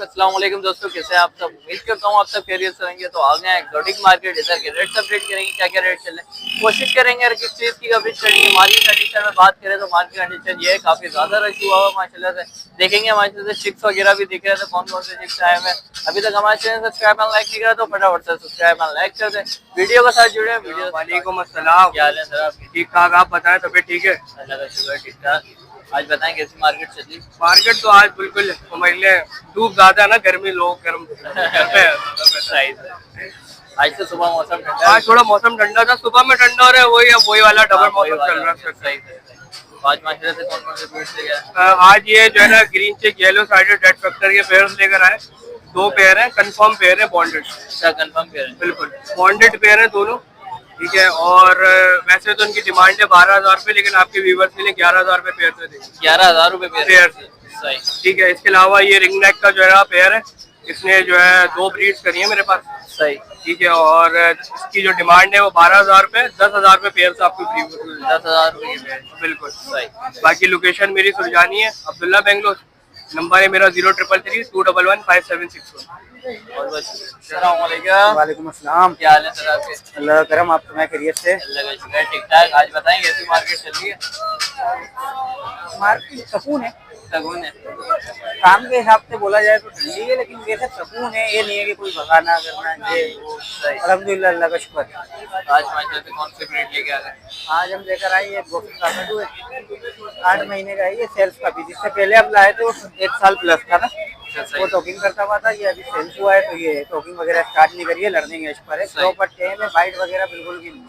अस्सलाम वालेकुम दोस्तों, कैसे हैं आप सब। उम्मीद करता हूँ आप सब खैरियत से होंगे। तो आ गए हैं एक्सोटिक मार्केट, इधर के रेट्स अपडेट करेंगे, क्या क्या रेट चल रहे हैं, कोशिश करेंगे हर किस चीज़ की कवरेज करेंगे। मार्केट कंडीशन में बात करें तो मार्केट कंडीशन ये है, काफ़ी ज़्यादा रश हुआ हुआ माशाल्लाह से। देखेंगे हमारे से चिक्स वगैरह भी दिख रहे थे, कौन कौन से चिक्स आए हुए। अभी तक हमारे चैनल सब्सक्राइब एंड लाइक नहीं करा तो फटाफट से सब्सक्राइब एंड लाइक कर दें, वीडियो के साथ जुड़े। वीडियो वालेकुम अस्सलाम। क्या हाल है सर आपकी? ठीक ठाक, आप बताएं तबीयत ठीक है? अल्लाह का शुक्र, ठीक ठाक। आज बताएं कैसी मार्केट चली। मार्केट तो आज बिल्कुल समझ लें धूप ज्यादा ना, गर्मी लोग गर्म करते हैं। आज तो सुबह मौसम ठंडा, आज थोड़ा मौसम ठंडा था, सुबह में ठंडा हो रहा है, वही अब वही वाला डबल मौसम चल रहा है। सही तो आज माशाल्लाह से कौन कौन से पेड़ ले गया? आज ये जो है ना green check yellow sided red factor के पेयर्स लेकर आए। दो पेयर है, कंफर्म पेयर है, बॉन्डेड। अच्छा, कंफर्म पेयर है, बिल्कुल बॉन्डेड पेयर है दोनों, ठीक है। और वैसे तो उनकी डिमांड है 12,000 रुपये, लेकिन आपके व्यूवर्स के लिए 11,000 रुपये पेयर से देंगे। 11,000 रुपये पेयर से, सही, ठीक है। इसके अलावा ये रिंग नेक का जो है पेयर है, इसने जो है 2 ब्रीड्स करी है मेरे पास, सही, ठीक है। और इसकी जो डिमांड है वो 12,000 रुपये, 10,000 रुपये पेयर से आपको फ्री। 10,000 रुपये बिल्कुल सही। बाकी लोकेशन मेरी सुरजानी है, अब्दुल्ला बेंगलोर। नंबर है मेरा 0333211761। वालेकुम अस्सलाम। क्या हाल है सर आपके? अल्लाह का करम, आप तुम्हें खैरियत से? अल्लाह का शुक्र, ठीक ठाक। आज बताएं कैसी मार्केट चल रही है? मार्केट सुकून है, सगुन है, काम के हिसाब से बोला जाए तो ठंडी है, लेकिन वैसे सुकून है। ये नहीं है कि कोई भगाना करना, ये वो। सही। अल्हम्दुलिल्लाह, अल्लाह का शुक्र। आज माशाल्लाह से कौन से ब्रीड लेके आ गए? आज हम लेकर आए ये बॉक्स का कटू है, 8 महीने का है ये, सेल्स का भी। जिससे पहले हम लाए थे वो 1 साल प्लस था ना, वो टॉकिंग करता हुआ था। ये अभी सेल्स हुआ है, तो ये टॉकिंग वगैरह स्टार्ट नहीं करी है, लर्निंग एज पर है। प्रॉपर टेम है, बाइट वगैरह बिल्कुल भी नहीं,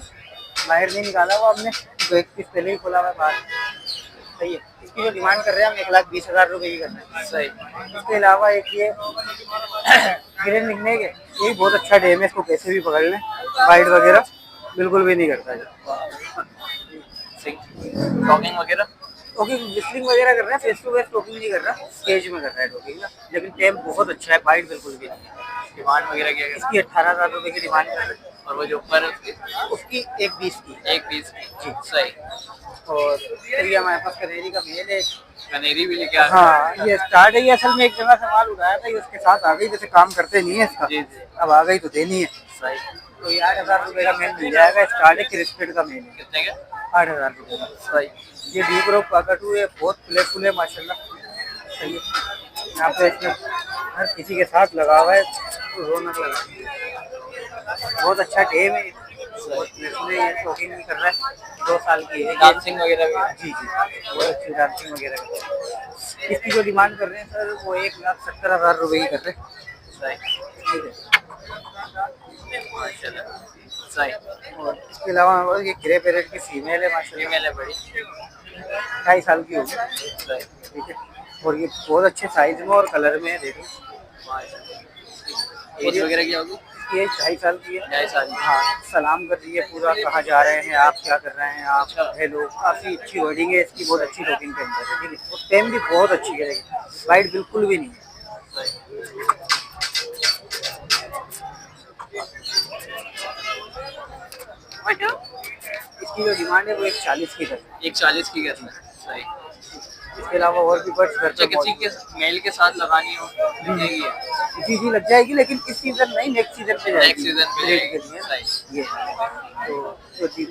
बाहर नहीं निकाला हुआ हमने, तो 1 पीस पहले ही खोला हुआ है बाहर। सही है। इसकी जो डिमांड कर रहे हैं हम 1,20,000 रुपये ही कर रहे हैं। सही। इसके अलावा एक ये ग्रीन लिखने के, ये भी बहुत अच्छा डेम है, इसको कैसे भी पकड़ लें, बाइट वगैरह बिल्कुल भी नहीं करता है। टॉकिंग वगैरह टोकिंग विस्लिंग वगैरह कर रहे हैं, फेस टू फेस टोकिंग नहीं कर रहा, स्टेज में कर रहा है टोकिंग ना, लेकिन टेम बहुत अच्छा है, बाइट बिल्कुल भी नहीं है। डिमांड वगैरह क्या है? इसकी 18,000 रुपये की डिमांड कर रहे हैं। और वो जो ऊपर है उसकी 1,20 की। 1,20 की, सही। और फिर ये हमारे पास कनेरी का मेल है। कनेरी भी लेके आ गए? हाँ, ये स्टार्ट है। ये असल में एक जगह से माल उठाया था, ये उसके साथ आ गई, जैसे काम करते नहीं है इसका। जी जी, अब आ गई तो देनी है। सही। तो ये 8,000 रुपये का मेल मिल जाएगा। स्टार्ट है, क्रिस्पेड का मेल है, कितने का? 8,000 रुपये का। सही। ये डीप रोप काकटू है, बहुत फुले माशाल्लाह। सही है। यहाँ पे इसमें हर किसी के साथ लगा हुआ है, तो रौनक लगा हुई है। बहुत अच्छा टेम है, इसमें ये शौकीन भी कर रहा है। 2 साल की है। डांसिंग वगैरह भी? जी जी, बहुत अच्छी डांसिंग वगैरह कर रहे हैं। इसकी जो डिमांड कर रहे हैं सर, वो 1,70,000 रुपये ही कर रहे हैं। सही, ठीक है माशाल्लाह, सही। और इसके अलावा हमारे पास ये ग्रे पैरेट की फीमेल है माशाल्लाह, फीमेल है बड़ी, 2.5 साल की होगी। सही, ठीक है। और ये बहुत अच्छे साइज में और कलर में है, देखो। माशाल्लाह। एज वगैरह क्या होगी? ये 2.5 साल की है। 2.5 साल की। हाँ, सलाम कर रही है पूरा, कहाँ जा रहे हैं आप, क्या कर रहे हैं आप, हेलो। काफ़ी अच्छी वर्डिंग है इसकी, बहुत अच्छी टॉकिंग के अंदर है, ठीक है। और टेम भी बहुत अच्छी है, देखिए वाइट बिल्कुल भी नहीं है। इसकी जो डिमांड है वो 1,40 की है। 1,40 की कहते हैं, सही। इसके अलावा और भी बर्ड्स घर अच्छा, पे किसी के मेल के साथ लगानी हो मिलेगी? जी जी लग जाएगी, लेकिन इस सीजन नहीं, नेक्स्ट सीजन पे जाएगी। नेक्स्ट सीजन पे रेट जाएगी, के लिए सही। ये तो चीज़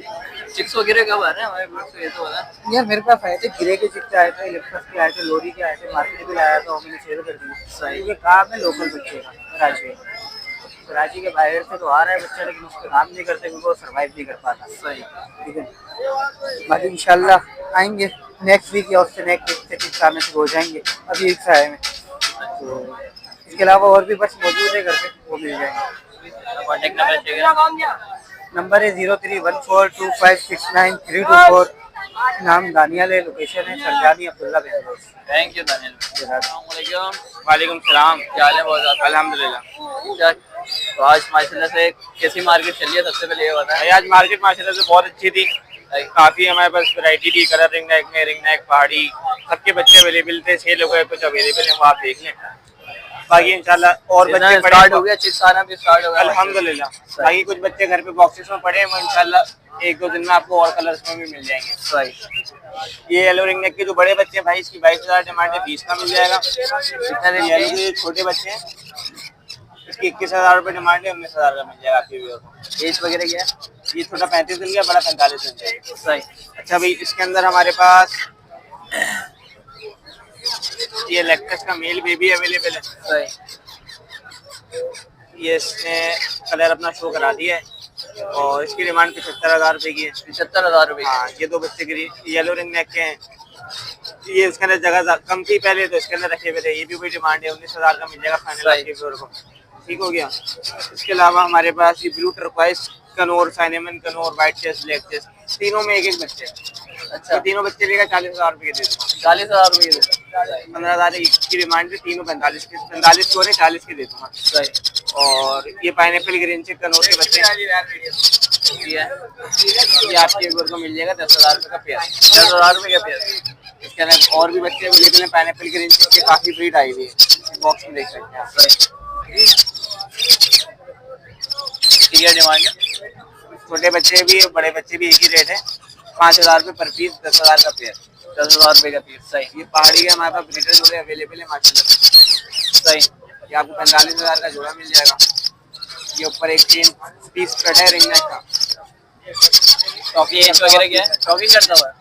चिक्स वगैरह कब आ रहे हैं हमारे पास, ये तो बता। यार मेरे पास आए थे, गिरे के चिक्स आए थे, इलेक्ट्रस के आए थे, लोरी के आए थे, मार्केट भी लाया था, मैंने सेल कर दिया। सही। क्योंकि काम है लोकल बच्चे का, कराची के बाहर से तो आ रहा है बच्चा, लेकिन उसका काम नहीं करते क्योंकि वो सर्वाइव नहीं कर पाता। सही, ठीक है। बाकी इंशाल्लाह आएंगे नेक्स्ट वीक या उससे नेक्स्ट वीक से चिक्स आने शुरू हो जाएंगे। अभी एक से आए हैं, तो इसके अलावा और भी बस मौजूद है घर पे, वो मिल जाएंगे। कॉन्टेक्ट नंबर चाहिए? नंबर है 03142569 नाम दानियाल है, लोकेशन है सरजानी अब्दुल्ला बेंगलोर। Thank you Daniyal. वालेकुम सलाम। क्या हाल है? बहुत ज़्यादा अल्हम्दुलिल्लाह। क्या तो आज माशाल्लाह से कैसी मार्केट चली है, सबसे पहले ये बताएं। आज मार्केट माशाल्लाह से बहुत अच्छी थी, काफ़ी हमारे पास वैरायटी थी। कलर रिंग नेक में, रिंग नेक पहाड़ी, सबके बच्चे अवेलेबल थे। 6 लोग कुछ अवेलेबल हैं, वो आप देख लें। बाकी इंशाल्लाह और बच्चे स्टार्ट हो गया, चिक्स आना भी स्टार्ट हो गया अल्हम्दुलिल्लाह। बाकी कुछ बच्चे घर पे बॉक्सेस में पड़े हैं, वो इंशाल्लाह एक दो दिन में आपको और कलर्स में भी मिल जाएंगे। सही। ये येलो रिंग नेक के जो बड़े बच्चे हैं भाई, इसकी 22,000 डिमांड है, 20 का मिल जाएगा। येलो के छोटे बच्चे हैं, इसकी 21,000 रुपये डिमांड है, 19,000 का मिल जाएगा आपके व्यूअर को। एज वगैरह क्या है? ये छोटा 35 दिन का, बड़ा 45 दिन का। सही। अच्छा भाई, इसके अंदर हमारे पास ये लेक्टस का मेल बेबी अवेलेबल है। सही। ये इसने कलर अपना शो करा दिया है और इसकी डिमांड 75,000 रुपये की है। 75,000 रुपये। हाँ, ये दो बच्चे के येलो रिंग नेक के हैं। ये इसके अंदर जगह कम थी पहले, तो इसके अंदर रखे हुए थे। ये भी कोई डिमांड है, 19,000 का मिल जाएगा फाइनल आपके व्यूअर को। ठीक हो गया। इसके अलावा हमारे पास ये ब्लू टर्क्वाइस कनोर, साइनेमन कनोर, व्हाइट चेस्ट, ब्लैक चेस्ट, तीनों में एक एक बच्चे। अच्छा। ये तीनों बच्चे लेकर 40,000 रुपये के दे दूँगा। 40,000 रुपये के दे। 15,000 की डिमांड है, तीनों 45 के, 45 को 40 के दे दूँगा। सही। और ये पाइनएप्पल ग्रीन चिक कनोर के बच्चे ये आपके व्यूअर को मिल जाएगा 10,000 रुपये का पेयर। 10,000 रुपये का पेयर। इसके अंदर और भी बच्चे अवेलेबल हैं। पाइनएप्पल ग्रीन चिक के काफ़ी ब्रीड आई हुई है, बॉक्स में देख सकते हैं आप। क्या डिमांड है? छोटे बच्चे भी बड़े बच्चे भी एक ही रेट है, 5,000 रुपये पर पीस, 10,000 का पेयर। 10,000 रुपये का पीस। सही। ये पहाड़ी का हमारे पास ब्रीडर जोड़े अवेलेबल है माशाल्लाह। सही। ये आपको 45,000 का जोड़ा मिल जाएगा। ये ऊपर एक 3 पीस कट है रिंग नेक का। एज वगैरह क्या है? टॉकिंग करता हुआ है।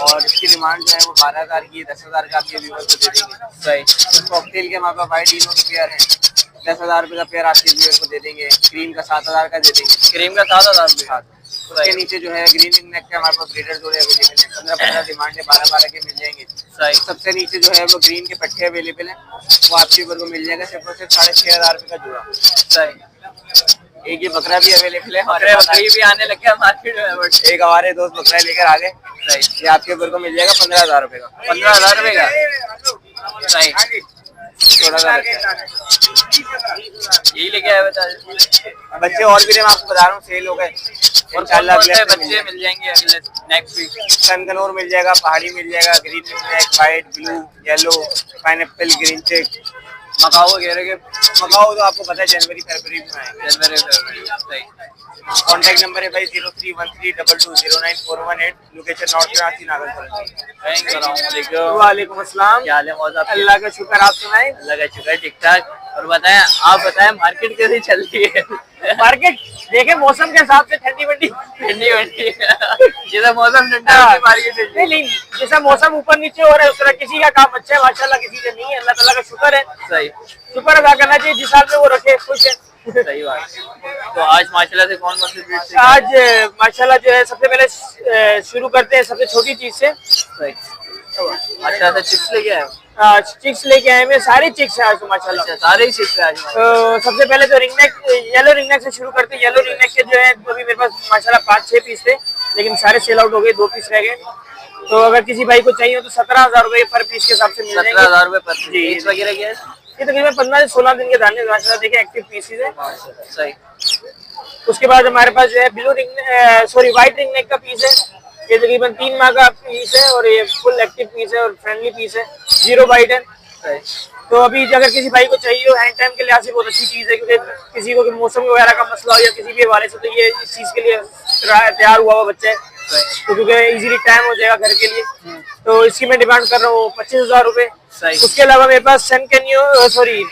और इसकी डिमांड जो है वो 12,000 की है, 10,000 का आपके व्यूअर को दे देंगे। सही। कॉकटेल के हमारे पास वाइट डीनो के पेयर हैं, 10,000 रुपये का पेयर आपके व्यूअर को दे देंगे। क्रीम का 7,000 का दे देंगे। क्रीम का 7,000 रुपये। उसके नीचे जो है ग्रीन रिंग नेक के हमारे पास ब्रीडर जोड़े अवेलेबल हैं, 15-15 डिमांड है, 12-12 के मिल जाएंगे। सही। सबसे नीचे जो है वो ग्रीन के पट्टे अवेलेबल हैं, वो आपके व्यूअर को मिल जाएगा सिर्फ और सिर्फ 6,500 रुपये का जोड़ा। सही। एक ये बकरा भी अवेलेबल है, बकरी भी आने लगे मार्केट में, बट एक हमारे दोस्त बकरा लेकर आ गए। सही। ये आपके ऊपर को मिल जाएगा 15,000 रुपये का। 15,000 रुपये का। सही। थोड़ा सा बच्चा। यही लेके आए बता। बच्चे और भी मैं आपको बता रहा हूँ सेल हो गए और इंशाल्लाह। अगले हफ्ते बच्चे मिल जाएंगे अगले नेक्स्ट वीक। कनकनोर मिल जाएगा, पहाड़ी मिल जाएगा, green ring neck, white, blue, yellow, pineapple green चिक, मकाओ वगैरह के। मकाओ तो आपको पता है जनवरी फरवरी में आएंगे। जनवरी फरवरी। सही। कॉन्टैक्ट नंबर है भाई 031322099418, लोकेशन नॉर्थ कराची नागरपुर। वालेकुम अस्सलाम। क्या हाल है मौजा? अल्लाह का शुक्र, आप सुनाएं? अल्लाह का शुक्र, ठीक ठाक। और बताएं, आप बताएं मार्केट कैसी चल रही है? मार्केट देखे मौसम के हिसाब से ठंडी मंडी ठंडी मंडी जैसा मौसम ठंडा है मार्केट नहीं, जैसा मौसम ऊपर नीचे हो रहा है उस तरह किसी का काम अच्छा है माशाल्लाह, किसी का नहीं है। अल्लाह ताला का शुक्र है। सही। शुक्र अदा करना चाहिए जिस हाल में वो रखे, खुश है। सही बात। तो आज माशाल्लाह से कौन कौन सी ब्रीड से? आज माशाल्लाह जो है सबसे पहले शुरू करते हैं सबसे छोटी चीज से। सही। अच्छा से चिप्स लेके आए? चिक्स लेके आए हैं, सारे चिक्स हैं आज तो माशाल्लाह। अच्छा, सारे ही चिप्स है आज। सबसे पहले तो ring neck, yellow ring neck से शुरू करते हैं। येलो रिंग नेक के जो है अभी मेरे पास माशाल्लाह 5-6 पीस थे, लेकिन सारे सेल आउट हो गए, 2 पीस रह गए। तो अगर किसी भाई को चाहिए तो 17,000 रुपए पर पीस के हिसाब से मिल जाएंगे। 17,000 रुपए पर पीस। जी। एज वगैरह क्या है? ये तकरीबन 15 से 16 दिन के दाने माशाल्लाह देखे एक्टिव पीसेज है। सही। उसके बाद हमारे पास जो है blue ring sorry white ring neck का पीस है, ये तकरीबन 3 माह का पीस है और ये फुल एक्टिव पीस है और फ्रेंडली पीस है, 0 बाइट है। तो अभी अगर किसी भाई को चाहिए हो हैंड टाइम के लिहाज से बहुत अच्छी चीज़ है, क्योंकि किसी को मौसम वगैरह का मसला हो या किसी भी हवाले से, तो ये इस चीज़ के लिए तैयार हुआ बच्चा है, तो क्योंकि इजीली टाइम हो जाएगा घर के लिए। तो इसकी मैं डिमांड कर रहा हूँ 25,000 रुपये। उसके अलावा मेरे पास सन कैनियो सॉरी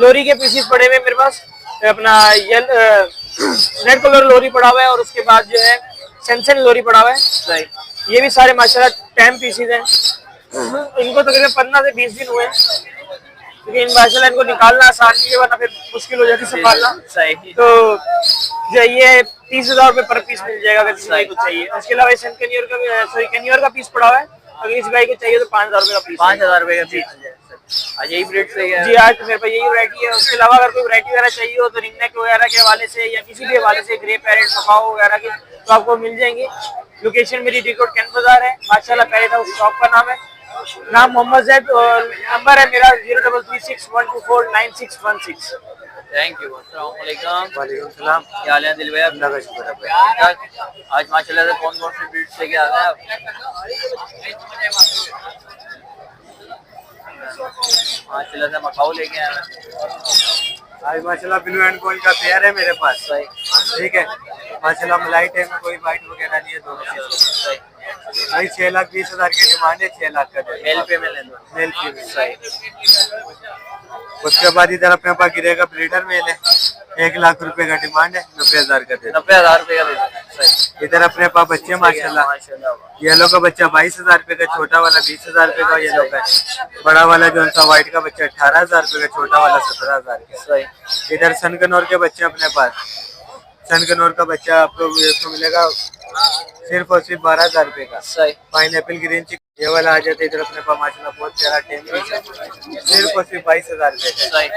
लोरी के पीसीस पड़े हुए मेरे पास, अपना रेड कलर लोरी पड़ा हुआ है और उसके बाद जो है सैमसन लोरी पड़ा हुआ है। ये भी सारे माशाल्लाह 10 पीसीज हैं। इनको तकरीबन 15 से 20 दिन हुए हैं, क्योंकि इन माशाल्लाह इनको निकालना आसान नहीं है, वरना फिर मुश्किल हो जाती है संभालना। तो जो ये 30,000 रुपये पर पीस मिल जाएगा अगर किसी भाई को चाहिए। उसके अलावा सन कैनियर का सॉरी कैनियर का पीस पड़ा हुआ है, अगर किसी भाई को चाहिए तो 5,000 रुपये का पीस। 5,000 रुपये का पीस। आज यही ब्रीड से जी, आज तो मेरे पास यही वैरायटी है। उसके अलावा अगर कोई वैरायटी वगैरह चाहिए हो तो रिंग नेक वगैरह के हवाले से या किसी भी हवाले से, ग्रे पैरेट, मकाओ वगैरह के, तो आपको मिल जाएंगे। लोकेशन मेरी डिकोट कैंट बाजार है माशाल्लाह। पैरेट हाउस शॉप का नाम है, नाम मोहम्मद जैद और नंबर है मेरा 0336124916। Thank you. अस्सलाम वालेकुम। वालेकुम सलाम। क्या हाल है दिल भाई? अल्लाह का शुक्र है। आज माशाल्लाह से कौन कौन सी ब्रीड लेके आ गए आप? माशाल्लाह से मकाऊ लेके आए हैं। आज माशाल्लाह ब्लू एंड गोल्ड का पेयर है मेरे पास, ठीक है। माशाल्लाह मलाई टाइम में कोई वाइट वगैरह नहीं है दोनों सही भाई 6,20,000 की डिमांड है, 6 लाख का दे मेल फीमेल है दोनों। Male female. सही उसके बाद इधर अपने पास गिरेगा ब्रीडर मेल है, 1 लाख रुपए का डिमांड है, 90,000 का दे 90,000 रुपए का दे देना। सही इधर अपने पास बच्चे माशाल्लाह माशाल्लाह येलो का बच्चा 22,000 रुपए का, छोटा वाला 20,000 रुपए का येलो का है, बड़ा वाला जो सा व्हाइट का बच्चा 18,000 रुपए का, छोटा वाला 17,000 का। सही इधर सनकनौर के बच्चे अपने पास, सनकनौर का बच्चा आपको मिलेगा सिर्फ और सिर्फ 12,000 रुपए का। सही पाइनएप्पल ग्रीन चिक ये वाला आ जाता है इधर अपने पास माशाल्लाह बहुत प्यारा टेम है, सिर्फ और सिर्फ 22,000 रुपए का। सही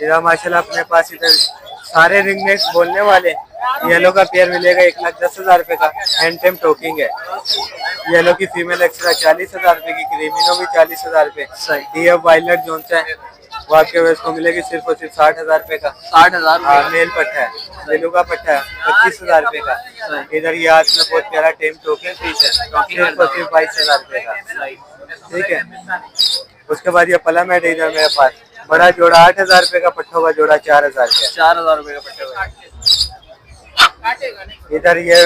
इधर माशाल्लाह अपने पास इधर सारे रिंग नेक्स बोलने वाले येलो का पेयर मिलेगा 1,10,000 रुपए का, हैंड टेम टोकिंग है। येलो की फीमेल एक्स्ट्रा 40,000 रुपए की, क्रीमिनो भी 40,000 रुपए। सही ये वायलेट जोन सा है वो आपके वेस्ट को मिलेगी सिर्फ और सिर्फ 60,000 रुपए का। 60,000 हाँ मेल पट्टा है, जेलू का पट्टा है 25,000 रुपए का। इधर ये आज में बहुत प्यारा टेम टोकन पीस है, सिर्फ और सिर्फ 22,000 रुपए का। ठीक है, उसके बाद ये पलम है इधर मेरे पास, बड़ा जोड़ा 8,000 रुपए का, पट्टों का जोड़ा 4,000 का। 4,000 रुपए का पट्टे हुए। इधर ये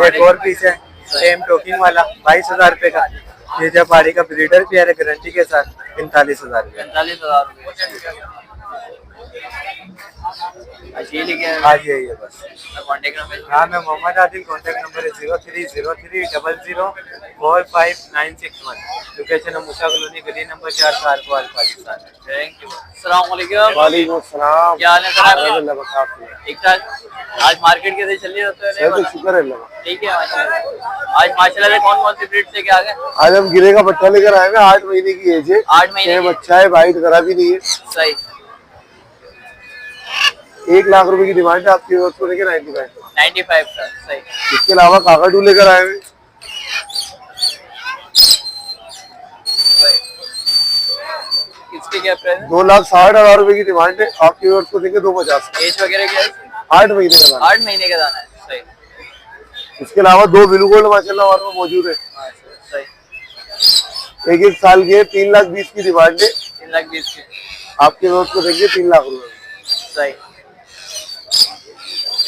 एक और पीस है टेम टोकिंग वाला 22,000 रुपए का। ये जापाड़ी का ब्रीडर पेयर है गारंटी के साथ, 45,000 रुपए। 45,000 रुपए। अच्छा ये लेके आज यही है बस। कॉन्टेक्ट नंबर हाँ मैं मोहम्मद आदिल, कॉन्टैक्ट नंबर है 0303000961। लोकेशन है मूसा कॉलोनी, गली नंबर 4, पाकिस्तान। Thank you. अस्सलाम वालेकुम। वालेकुम अस्सलाम। क्या हाल है सर आपके? अल्लाह ठीक ठाक। आज मार्केट कैसे चल रही होते तो शुक्र है अल्लाह। ठीक है आज माशाल्लाह से कौन कौन सी ब्रीड से क्या आ गए? आज हम गिरे का पट्टा लेकर आए हैं, 8 महीने की एज है, 8 महीने की। बच्चा है, वाइट करा भी नहीं है। सही 1 लाख रुपए की डिमांड है आपकी, उसको लेकर 95 का। सही इसके अलावा काकाटू लेकर आए हैं, इसके क्या प्राइस? 2,60,000 रुपए की डिमांड है आपकी, उसको देंगे 2,50। एज वगैरह क्या है? 8 महीने का दाना। 8 महीने का दाना है। सही इसके अलावा 2 ब्लू गोल्ड माशाल्लाह हमारे पास मौजूद है, सही 1 साल के, 3,20,000 की डिमांड है 3,20,000 की। आपके रोज को देंगे 3 लाख रुपए। सही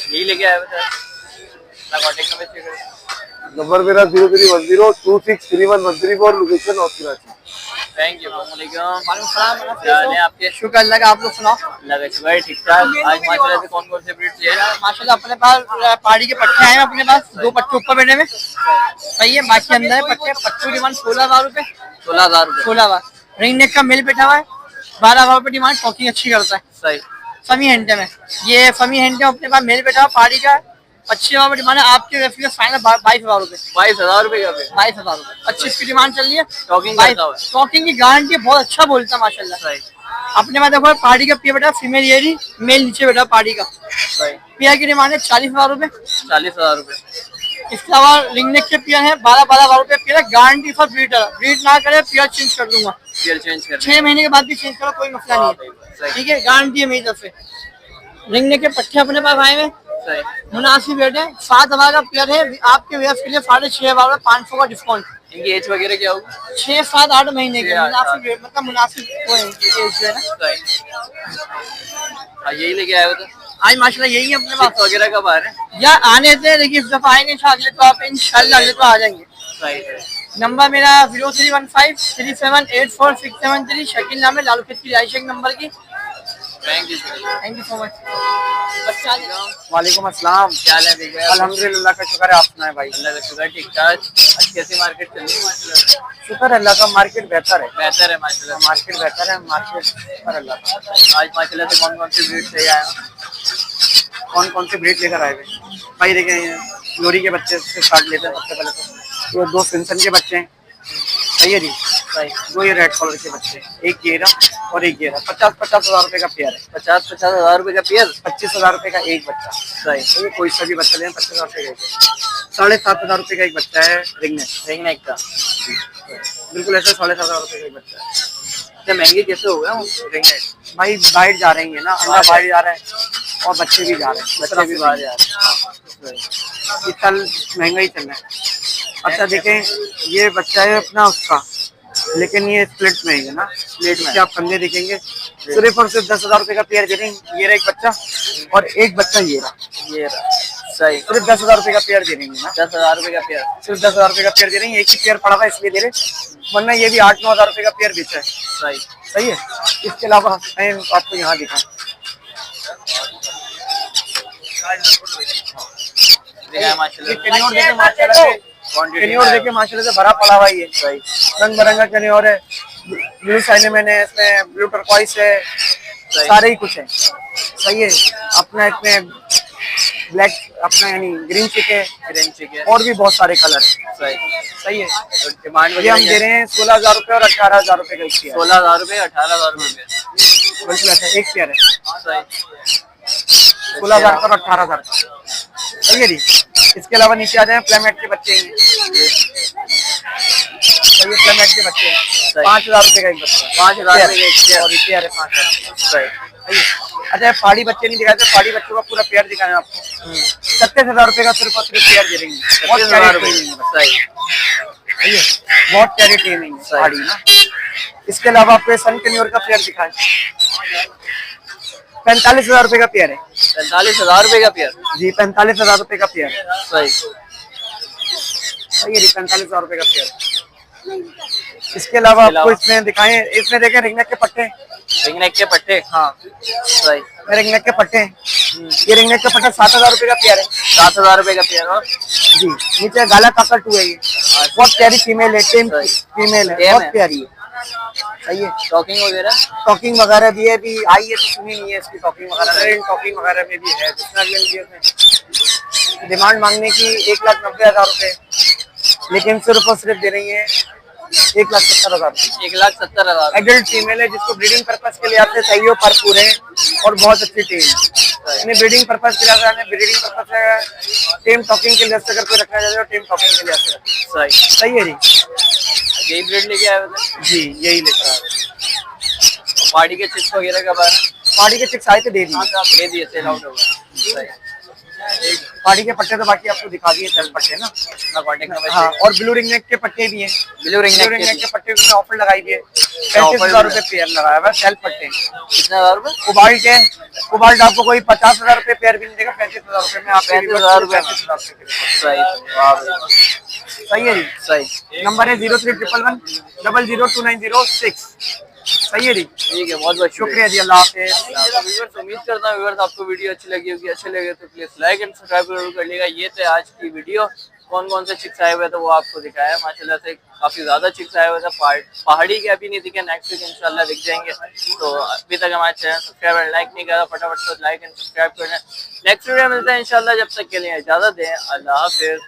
यही लेके आए बता कॉन्टेक्ट नंबर चेक करो। नंबर मेरा 0310263113 लोकेशन और कराची। Thank you. क्या हाल है आपके? शुक्र अल्लाह का, आप लोग सुनाओ। अल्लाह का शुक्र है, ठीक ठाक। आज माशाल्लाह से कौन कौन से ब्रीड है? माशाल्लाह अपने पास पहाड़ी के पट्टे आए हैं, अपने पास 2 पट्टे ऊपर बैठे में सही है, बाकी अंदर है पट्टे। पट्टू डिमांड 16,000 रुपए। 16,000 रुपए। 16,000 रिंग नेक का मेल बैठा हुआ है, 12,000 रुपए डिमांड, टॉकिंग अच्छी करता है। सही फमी हैंडे में, ये फमी हैंडे अपने पास मेल बैठा हुआ पहाड़ी का 25,000 रुपए डिमांड है। आपके रेफरी का फाइनल 22,000 रुपए। 22,000 रुपए का पे। 22,000 रुपए 25 की डिमांड चल रही है। टॉकिंग करता हुआ। टॉकिंग की गारंटी बहुत अच्छा बोलता है माशाल्लाह। सही अपने पास देखो पहाड़ी का पिया बेटा फीमेल ये रही, मेल नीचे बेटा पहाड़ी का। सही पिया की डिमांड है 40,000 रुपए। 40,000 रुपए। इसके अलावा रिंग नेक के पियर है 12,000 रुपए पियर, गारंटी फॉर ब्रीडर, ब्रीड ना करे पियर चेंज कर दूंगा, गियर चेंज कर 6 महीने के बाद भी चेंज करो, कोई मसला नहीं है। ठीक है, गारंटी है मेरी तरफ से। रिंग नेक के पट्टे अपने पास आए हुए सही मुनासिब रेट है, 7,000 का पियर है, आपके वेयर के लिए 6,500 500 का डिस्काउंट। इनकी एज वगैरह क्या होगी? 6, 7, 8 महीने के 6, 8, मुनासिब रेट, मतलब मुनासिब वो है एज जो है ना। सही यही लेके आए हो तो आज माशाल्लाह यही है अपने पास। चिप्स वगैरह कब आ रहे हैं? या आने थे, लेकिन इस दफा आएंगे अगले तो आप इंशाल्लाह अगले तो आ जाएंगे। सही नंबर मेरा 0315378467 शकील नाम है, लालू खेत की रिहाइश नंबर की। Thank you. Thank you so much. वालेकुम अस्सलाम। क्या हाल है भैया? अल्हम्दुलिल्लाह का शुक्र है, आप सुनाए भाई? अल्लाह का शुक्र, ठीक ठाक। आज कैसी मार्केट चल रही है? माशाल्लाह शुक्र अल्लाह का, मार्केट बेहतर है, बेहतर है माशाल्लाह। मार्केट बेहतर है, मार्केट शुक्र अल्लाह का। आज माशाल्लाह से कौन कौन सी ब्रीड से आए हो? कौन कौन से ब्रीड लेकर आए हुए भाई? देखें लोरी के बच्चे से स्टार्ट लेते हैं सबसे पहले तो। ये 2 सिंसन के बच्चे हैं, सही है जी। सही 2 ये रेड कलर के बच्चे हैं, एक गेरा और एक गेरा। 50,000 रुपए का पेयर है, 50,000 रुपए का पेयर। 25,000 रुपए का एक बच्चा। सही तो ये कोई सा भी बच्चा लें 25,000 रुपए का एक। 7,500 रुपए का एक बच्चा है रिंग नेक, रिंग नेक का। बिल्कुल ऐसे 7,500 रुपए का एक बच्चा है। इतने महंगे कैसे हो गए रिंग नेक? भाई बाहर जा रही है ना, अंडा बाहर जा रहा है और बच्चे भी जा रहे हैं, बच्चे भी बाहर जा रहे हैं। इस साल महंगा ही चल रहा है। अच्छा देखें ये बच्चा है अपना उसका, लेकिन ये स्प्लिट में है ना, स्प्लिट में आप कंधे देखेंगे, सिर्फ और सिर्फ 10,000 रुपए का पेयर दे रहे हैं। ये रहा एक बच्चा और एक बच्चा ये रहा, ये रहा, सही। सिर्फ 10,000 रुपए का पेयर दे देंगे ना, 10,000 रुपए का पेयर, सिर्फ 10,000 रुपए का पेयर दे देंगे। एक ही पेयर पड़ा था इसलिए दे रहे, वरना ये भी 8-9 हज़ार रुपए का पेयर बेचा है। सही। सही है। इसके अलावा मैं आपको यहाँ दिखाऊं, माशाल्लाह, कनियोर देखे माशाल्लाह से, कनियोर देखे माशाल्लाह से भरा पड़ा हुआ ये, सही। रंग बिरंगा कनियोर है, ब्लू साइनेमन है इसमें, ब्लू टर्कॉइस है, सारे ही कुछ है। सही है। अपना इसमें ब्लैक, अपना यानी ग्रीन चिक है, ग्रीन चिक है, और भी बहुत सारे कलर है। सही। सही है। तो डिमांड ये हम दे रहे हैं 16,000 रुपए और 18,000 रुपए का एक पेयर। 16,000 रुपए, 18,000 रुपए, बिल्कुल ऐसा एक पेयर है, सही। 16,000 का और 18,000 का। सही है जी। इसके अलावा नीचे आ जाए, प्लेमेट के बच्चे हैं, सही है, प्लेमेट के बच्चे हैं, 5,000 रुपए का एक बच्चा, 5,000 रुपए का एक पेयर, और ये पेयर है 5,000। सही। सही है। अच्छा पहाड़ी बच्चे नहीं दिखाते, पहाड़ी बच्चों का पूरा पेयर दिखाएं आपको, 37,000 रुपए का सिर्फ और सिर्फ पेयर दे देंगे। बहुत 37,000 रुपए, प्यारी सही। सही है, बहुत प्यारी ट्रेनिंग है पहाड़ी ना। इसके अलावा आपको सन कन्योर का पेयर दिखाएं, 45,000 रुपए का पेयर है 45,000 रुपए का पेयर, जी, 45,000 रुपए का पेयर है। सही। सही है जी, 45,000 रुपए का पेयर। इसके अलावा आपको इसमें दिखाएं, इसमें देखें रिंगनेक के पट्टे, रिंगनेक के पट्टे, हाँ सही। रिंगनेक के पट्टे हैं। ये रिंगनेक का पट्टा 7,000 रुपए का पेयर है 7,000 रुपए का पेयर, और जी। नीचे गाला काकर 2 है, ये बहुत प्यारी फीमेल है, टेम फीमेल है, बहुत प्यारी है। सही है। टॉकिंग वगैरह, टॉकिंग वगैरह भी है, भी आई है तो सुनी नहीं है इसकी टॉकिंग वगैरह, टॉकिंग वगैरह में भी है। डिमांड मांगने की 1,90,000 रुपए, लेकिन सिर्फ और सिर्फ दे रही है 1,70,000। 1,70,000। एडल्ट फीमेल है, जिसको ब्रीडिंग पर्पज के लिए आते हैं, सही हो, पर पूरे और बहुत अच्छी टीम है। ब्रीडिंग पर्पज के लिए, ब्रीडिंग पर्पज है, टीम टॉकिंग के लिए अगर कोई रखना चाहते हो, टीम टॉकिंग के लिए सही। सही है जी। यही ब्रीड लेके आए थे जी, यही लेकर आ रहे। पार्टी के चिप्स वगैरह का बारे में, पार्टी के चिक्स आए थे, दे दिए। आप दे दिए, सेल आउट होगा, सही। पार्टी के पट्टे तो बाकी आपको दिखा दिए, चल पट्टे ना, अपना कॉन्टेक्ट नंबर, हाँ। और ब्लू रिंगनेक के पट्टे भी हैं, ब्लू रिंगनेक के पट्टे में ऑफर लगाई भी है, 35,000 रुपए पेयर लगाया हुआ है, सेल्फ पट्टे। कितने हजार रुपए? कोबाल्ट है, कोबाल्ट आपको कोई 50,000 रुपए पेयर भी नहीं देगा, 35,000 रुपए में आप 35,000 रुपए, 35,000 रुपए। सही। वाह भाई, सही है जी। सही। नंबर है 0311 002906। सही है जी। ठीक है, बहुत बहुत शुक्रिया जी, अल्लाह हाफिज़। व्यूअर्स, उम्मीद करता हूँ व्यूअर्स आपको वीडियो अच्छी लगी होगी। अच्छी लगे तो प्लीज लाइक एंड सब्सक्राइब जरूर कर लीजिएगा। ये थे आज की वीडियो। कौन कौन से चिक्स आए हुए थे वो आपको दिखाया, माशाल्लाह से काफी ज्यादा चिक्स आए हुए थे। पहाड़ी के अभी नहीं दिखे, नेक्स्ट वीक इंशाल्लाह दिख जाएंगे। तो अभी तक हमारे चैनल सब्सक्राइब और लाइक नहीं करा, फटाफट से लाइक एंड सब्सक्राइब करना। नेक्स्ट वीडियो मिलते हैं इंशाल्लाह, जब तक के लिए इजाजत दें, अल्लाह हाफिज़।